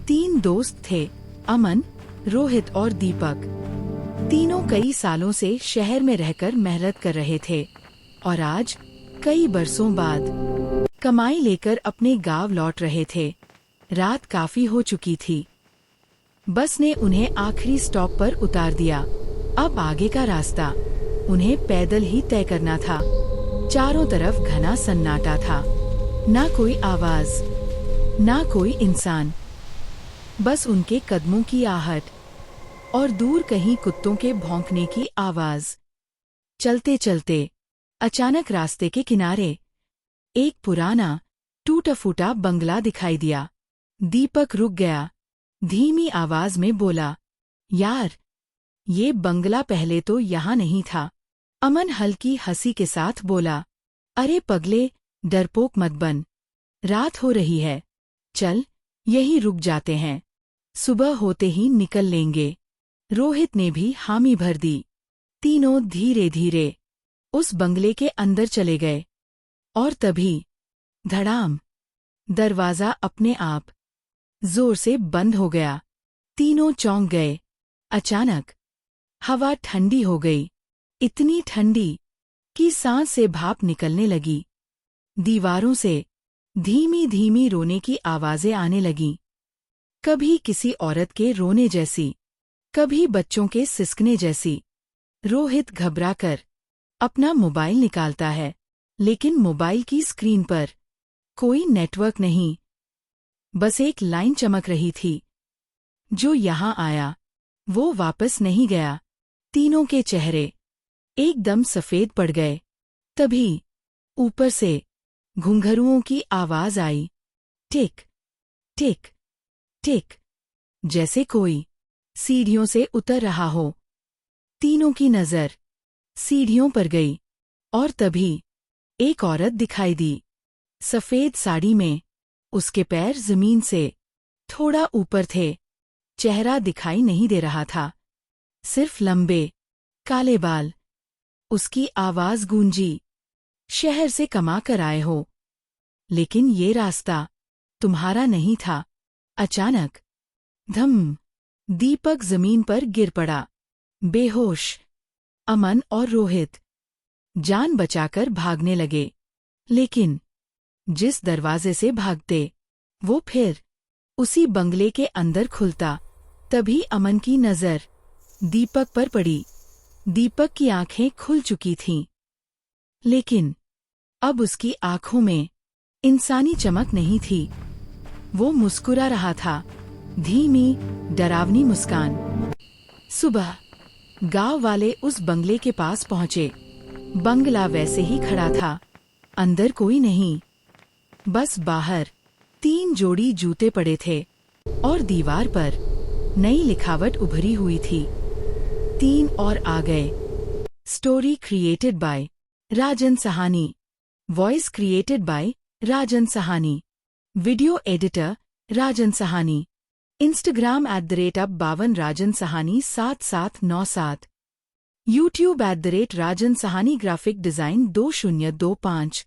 तीन दोस्त थे, अमन, रोहित और दीपक। तीनों कई सालों से शहर में रहकर मेहनत कर रहे थे और आज कई बरसों बाद कमाई लेकर अपने गांव लौट रहे थे। रात काफी हो चुकी थी। बस ने उन्हें आखिरी स्टॉप पर उतार दिया। अब आगे का रास्ता उन्हें पैदल ही तय करना था। चारों तरफ घना सन्नाटा था, ना कोई आवाज, ना कोई इंसान, बस उनके कदमों की आहट और दूर कहीं कुत्तों के भौंकने की आवाज। चलते चलते अचानक रास्ते के किनारे एक पुराना टूटा-फूटा बंगला दिखाई दिया। दीपक रुक गया, धीमी आवाज में बोला, यार, ये बंगला पहले तो यहाँ नहीं था। अमन हल्की हंसी के साथ बोला, अरे पगले, डरपोक मत बन। रात हो रही है, चल यहीं रुक जाते हैं, सुबह होते ही निकल लेंगे। रोहित ने भी हामी भर दी। तीनों धीरे धीरे उस बंगले के अंदर चले गए और तभी धड़ाम, दरवाजा अपने आप जोर से बंद हो गया। तीनों चौंक गए। अचानक हवा ठंडी हो गई, इतनी ठंडी कि सांस से भाप निकलने लगी। दीवारों से धीमी धीमी रोने की आवाजें आने लगीं, कभी किसी औरत के रोने जैसी, कभी बच्चों के सिसकने जैसी। रोहित घबराकर अपना मोबाइल निकालता है, लेकिन मोबाइल की स्क्रीन पर कोई नेटवर्क नहीं, बस एक लाइन चमक रही थी, जो यहाँ आया वो वापस नहीं गया। तीनों के चेहरे एकदम सफेद पड़ गए। तभी ऊपर से घुंघरुओं की आवाज आई, टिक टिक टिक, जैसे कोई सीढ़ियों से उतर रहा हो। तीनों की नजर सीढ़ियों पर गई और तभी एक औरत दिखाई दी, सफेद साड़ी में। उसके पैर जमीन से थोड़ा ऊपर थे, चेहरा दिखाई नहीं दे रहा था, सिर्फ लंबे काले बाल। उसकी आवाज गूंजी, शहर से कमा कर आए हो, लेकिन ये रास्ता तुम्हारा नहीं था। अचानक धम, दीपक जमीन पर गिर पड़ा, बेहोश। अमन और रोहित जान बचाकर भागने लगे, लेकिन जिस दरवाजे से भागते वो फिर उसी बंगले के अंदर खुलता। तभी अमन की नजर दीपक पर पड़ी। दीपक की आंखें खुल चुकी थीं, लेकिन अब उसकी आंखों में इंसानी चमक नहीं थी। वो मुस्कुरा रहा था, धीमी डरावनी मुस्कान। सुबह गांव वाले उस बंगले के पास पहुंचे। बंगला वैसे ही खड़ा था, अंदर कोई नहीं, बस बाहर 3 जोड़ी जूते पड़े थे और दीवार पर नई लिखावट उभरी हुई थी, 3 और आ गए। Story created by Rajan Sahani, voice created by Rajan Sahani, video editor Rajan Sahani, Instagram @52 Rajan Sahani 7797, YouTube @Rajan Sahani, graphic design 2025।